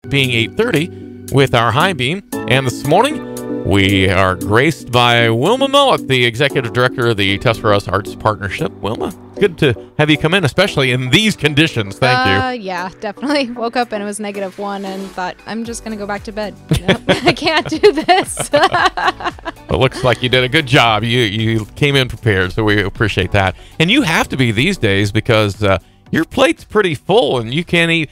being 8:30 with our high beam. And this morning, we are graced by Wilma Mullet, the Executive Director of the Tuscarawas Arts Partnership. Wilma, good to have you come in, especially in these conditions. Thank you. Yeah, definitely. Woke up and it was -1 and thought, I'm just going to go back to bed. I can't do this. It looks like you did a good job. You came in prepared, so we appreciate that. And you have to be these days because your plate's pretty full, and you can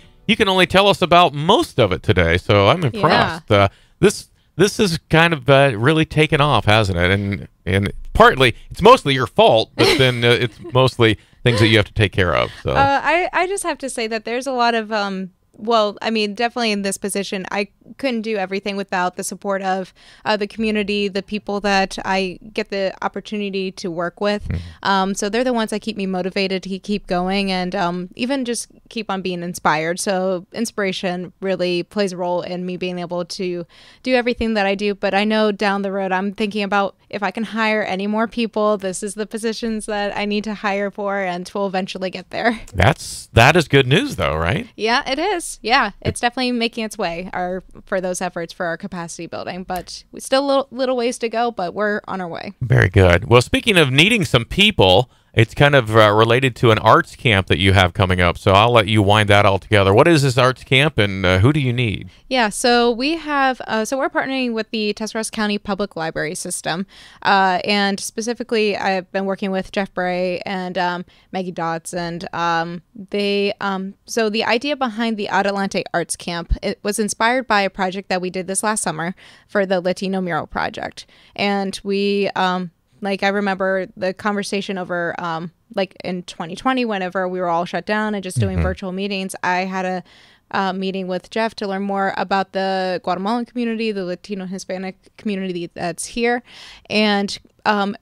only tell us about most of it today. So I'm impressed. Yeah. This is kind of really taken off, hasn't it? And partly it's mostly your fault, but then it's mostly things that you have to take care of. So I just have to say that there's a lot of well, I mean, definitely in this position, I couldn't do everything without the support of the community, the people that I get the opportunity to work with. So they're the ones that keep me motivated to keep going and even just keep on being inspired. So inspiration really plays a role in me being able to do everything that I do. But I know down the road, I'm thinking about if I can hire any more people, this is the positions that I need to hire for, and we'll eventually get there. that is good news, though, right? Yeah, it is. Yeah, it's definitely making its way for those efforts for our capacity building, but we still little ways to go, but we're on our way. Very good. Well, speaking of needing some people, it's kind of related to an arts camp that you have coming up, so I'll let you wind that all together. What is this arts camp, and who do you need? Yeah, so we have, so we're partnering with the Tuscarawas County Public Library System, and specifically, I've been working with Jeff Bray and Maggie Dodds, and so the idea behind the Adelante Arts Camp, it was inspired by a project that we did this last summer for the Latino Mural Project, and we, I remember the conversation over, in 2020, whenever we were all shut down and just doing virtual meetings, I had a meeting with Jeff to learn more about the Guatemalan community, the Latino Hispanic community that's here. And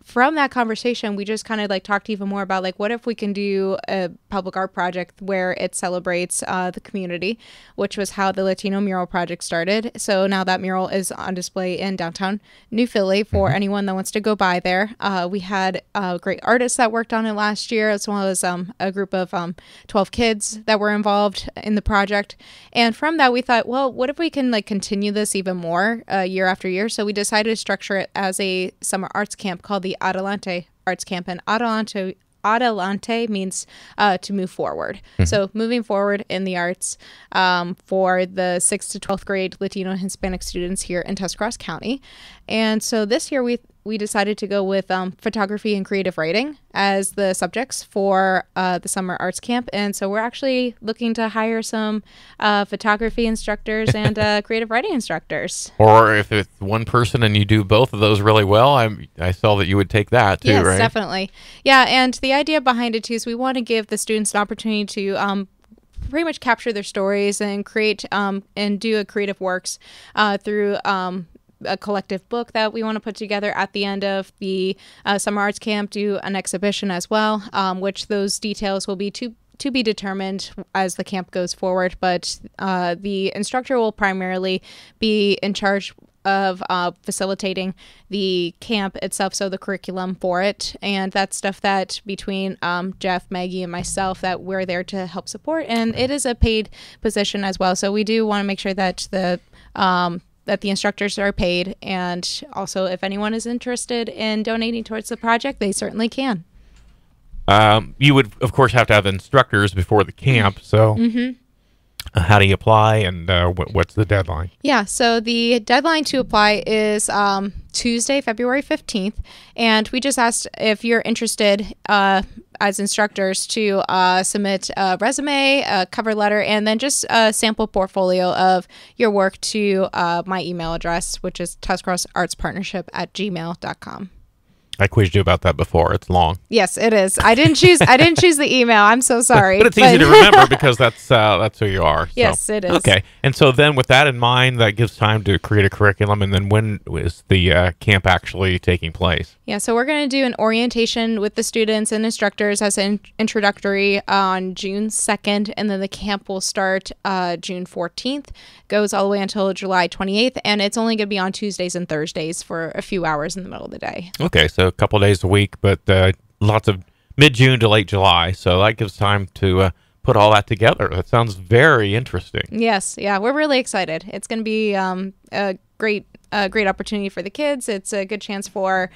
from that conversation, we just kind of talked even more about what if we can do a public art project where it celebrates the community, which was how the Latino Mural Project started. So now that mural is on display in downtown New Philly for anyone that wants to go by there. We had great artists that worked on it last year, as well as a group of 12 kids that were involved in the project. And from that, we thought, well, what if we can continue this even more year after year? So we decided to structure it as a summer arts camp called the Adelante Arts Camp, and Adelante means to move forward. So moving forward in the arts for the 6th to 12th grade Latino and Hispanic students here in Tuscarawas County. And so this year we decided to go with photography and creative writing as the subjects for the summer arts camp. And so we're actually looking to hire some photography instructors and creative writing instructors. Or if it's one person and you do both of those really well, I saw that you would take that too, yes, right? Yes, definitely. Yeah, and the idea behind it too is we want to give the students an opportunity to pretty much capture their stories and create and do a creative works through a collective book that we want to put together at the end of the summer arts camp, do an exhibition as well, which those details will be to be determined as the camp goes forward. But the instructor will primarily be in charge of facilitating the camp itself, so the curriculum for it. And that's stuff that between Jeff, Maggie, and myself that we're there to help support. And it is a paid position as well. So we do want to make sure that the instructors are paid. And also, if anyone is interested in donating towards the project, they certainly can. You would, of course, have to have instructors before the camp. So how do you apply, and what's the deadline? Yeah, so the deadline to apply is Tuesday, February 15th. And we just asked if you're interested as instructors to submit a resume, a cover letter, and then just a sample portfolio of your work to my email address, which is tuscarawartsartspartnership@gmail.com. I quizzed you about that before. It's long. Yes, it is. I didn't choose the email. I'm so sorry. But it's easy to remember because that's who you are. So. Yes, it is. Okay. And so then with that in mind, that gives time to create a curriculum. And then when is the camp actually taking place? Yeah, so we're going to do an orientation with the students and instructors as an introductory on June 2nd. And then the camp will start June 14th, goes all the way until July 28th. And it's only going to be on Tuesdays and Thursdays for a few hours in the middle of the day. Okay, so a couple of days a week, but lots of mid-June to late July. So that gives time to put all that together. That sounds very interesting. Yes, yeah, we're really excited. It's going to be a great opportunity for the kids. It's a good chance for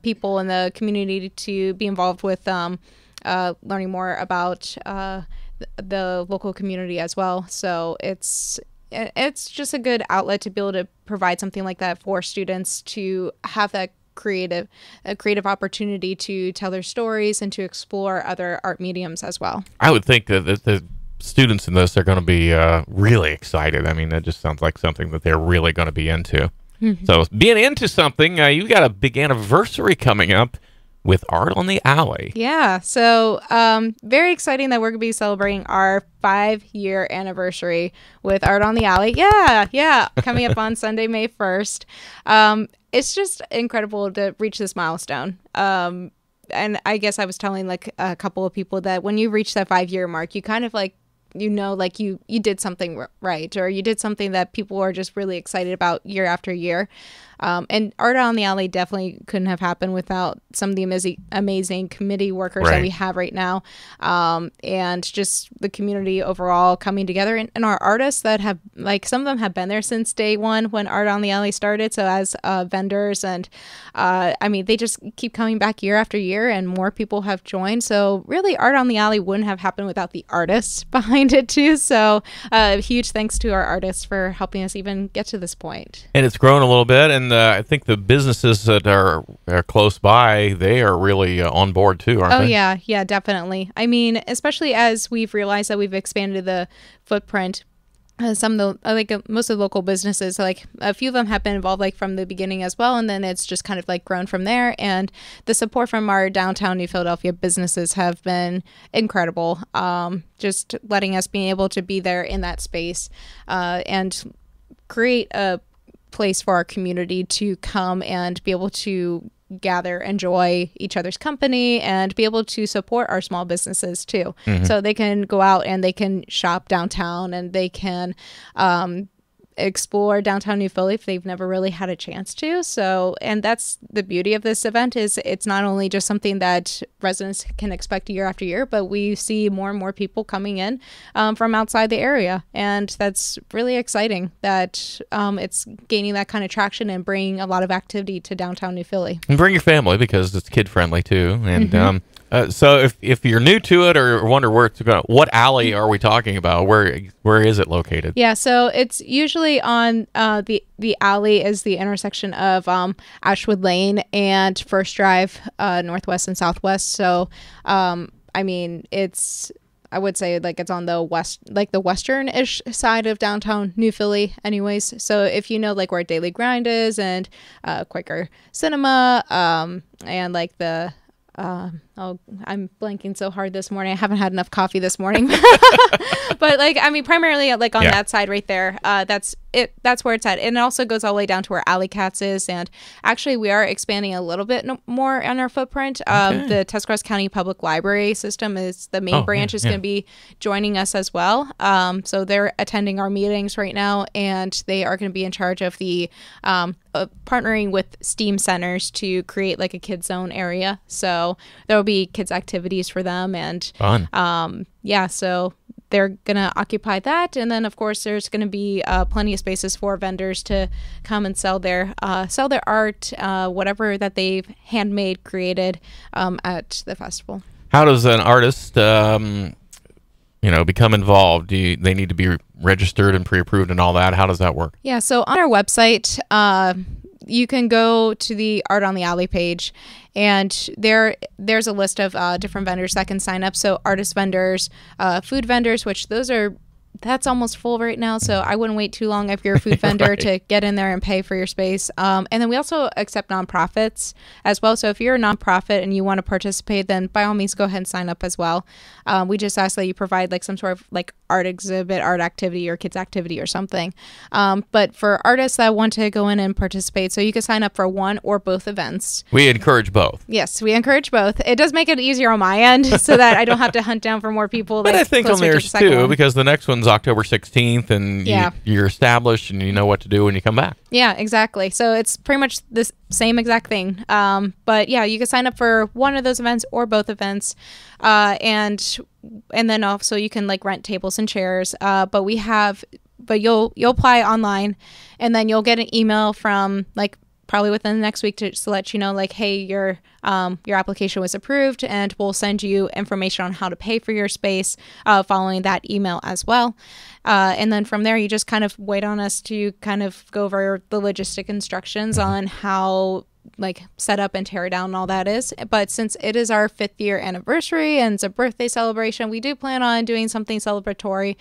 people in the community to be involved with learning more about the local community as well. So it's just a good outlet to be able to provide something like that for students to have that creative opportunity to tell their stories and to explore other art mediums as well. I would think that the students in this are going to be really excited. I mean, that just sounds like something that they're really going to be into. So being into something, you got a big anniversary coming up with Art on the Alley. Yeah, so very exciting that we're going to be celebrating our 5-year anniversary with Art on the Alley. Yeah, coming up on Sunday, May 1st. It's just incredible to reach this milestone. And I guess I was telling like a couple of people that when you reach that 5-year mark, you kind of like, like you did something right, or you did something that people are just really excited about year after year. And Art on the Alley definitely couldn't have happened without some of the amazing committee workers that we have right now, and just the community overall coming together, and our artists that have, like, some of them have been there since day one when Art on the Alley started. So as vendors, and I mean, they just keep coming back year after year, and more people have joined. So really, Art on the Alley wouldn't have happened without the artists behind it too. So huge thanks to our artists for helping us even get to this point. And it's grown a little bit, and I think the businesses that are close by, they are really on board too, aren't they? Oh yeah, definitely. I mean, especially as we've realized that we've expanded the footprint. Some of the most of the local businesses, like a few of them have been involved like from the beginning as well, and then it's just kind of like grown from there. And the support from our downtown New Philadelphia businesses have been incredible. Just letting us be able to be there in that space and create a place for our community to come and be able to gather, enjoy each other's company, and be able to support our small businesses too. So they can go out and they can shop downtown, and they can explore downtown New Philly if they've never really had a chance to. So, and that's the beauty of this event, is it's not only just something that residents can expect year after year, but we see more and more people coming in from outside the area, and that's really exciting that it's gaining that kind of traction and bringing a lot of activity to downtown New Philly. And bring your family, because it's kid friendly too. And so if you're new to it or wonder where it's going, what alley are we talking about? Where is it located? Yeah, so it's usually on the alley is the intersection of Ashwood Lane and First Drive, northwest and southwest. So I mean, I would say like it's on the west, like the western-ish side of downtown New Philly anyways. So if you know like where Daily Grind is, and Quaker Cinema, and like the I'm blanking so hard this morning. I haven't had enough coffee this morning. But like, I mean, primarily like on that side right there, that's it. That's where it's at. And it also goes all the way down to where Alley Cats is. And actually we are expanding a little bit more on our footprint. The Tuscarawas County Public Library system is the main branch is going to be joining us as well. So they're attending our meetings right now, and they are going to be in charge of the partnering with STEAM centers to create like a kids zone area. So there will be kids activities for them, and fun. So they're gonna occupy that, and then of course there's gonna be plenty of spaces for vendors to come and sell their art, whatever that they've handmade created at the festival. How does an artist become involved? They need to be registered and pre-approved and all that? How does that work? Yeah, so on our website, you can go to the Art on the Alley page, and there's a list of different vendors that can sign up. So artist vendors, food vendors, which that's almost full right now, so I wouldn't wait too long if you're a food vendor to get in there and pay for your space. And then we also accept nonprofits as well. So if you're a nonprofit and you want to participate, then by all means go ahead and sign up as well. We just ask that you provide like some sort of like art exhibit, art activity, or kids activity or something. But for artists that want to go in and participate, so you can sign up for one or both events. We encourage both. Yes, we encourage both. It does make it easier on my end so that I don't have to hunt down for more people. But I think on theirs too, because the next one's October 16th, and you're established and you know what to do when you come back. Yeah, exactly. So it's pretty much the same exact thing. But yeah, you can sign up for one of those events or both events. And and then also you can like rent tables and chairs. But you'll apply online, and then you'll get an email from like probably within the next week to let you know like, hey, your application was approved, and we'll send you information on how to pay for your space following that email as well. And then from there, you just kind of wait on us to kind of go over the logistic instructions on how like set up and tear down and all that is. But since it is our 5th year anniversary and it's a birthday celebration, we do plan on doing something celebratory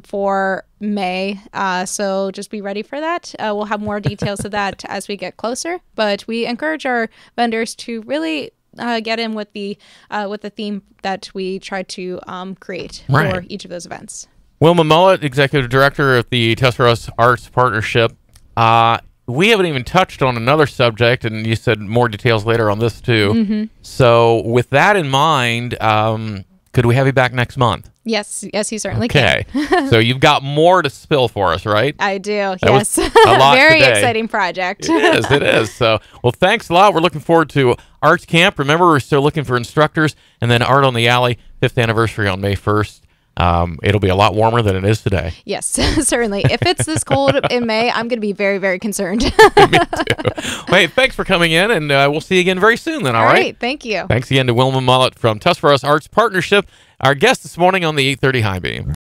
for May. So just be ready for that. We'll have more details of that as we get closer. But we encourage our vendors to really get in with the theme that we try to create for each of those events. Wilma Mullet, Executive Director of the Tuscarawas Arts Partnership. We haven't even touched on another subject, and you said more details later on this too. Mm-hmm. So with that in mind, could we have you back next month? Yes, you certainly can. Okay. So you've got more to spill for us, right? I do, That yes. was a lot Very today. exciting project. It is. So, well, thanks a lot. We're looking forward to Arts Camp. Remember, we're still looking for instructors, and then Art on the Alley, 5th anniversary on May 1st. It'll be a lot warmer than it is today. Yes, certainly. If it's this cold in May, I'm going to be very, very concerned. Me too. Hey, thanks for coming in, and we'll see you again very soon then, all right? Thank you. Thanks again to Wilma Mullet from Tuscarawas Arts Partnership, our guest this morning on the 830 High Beam.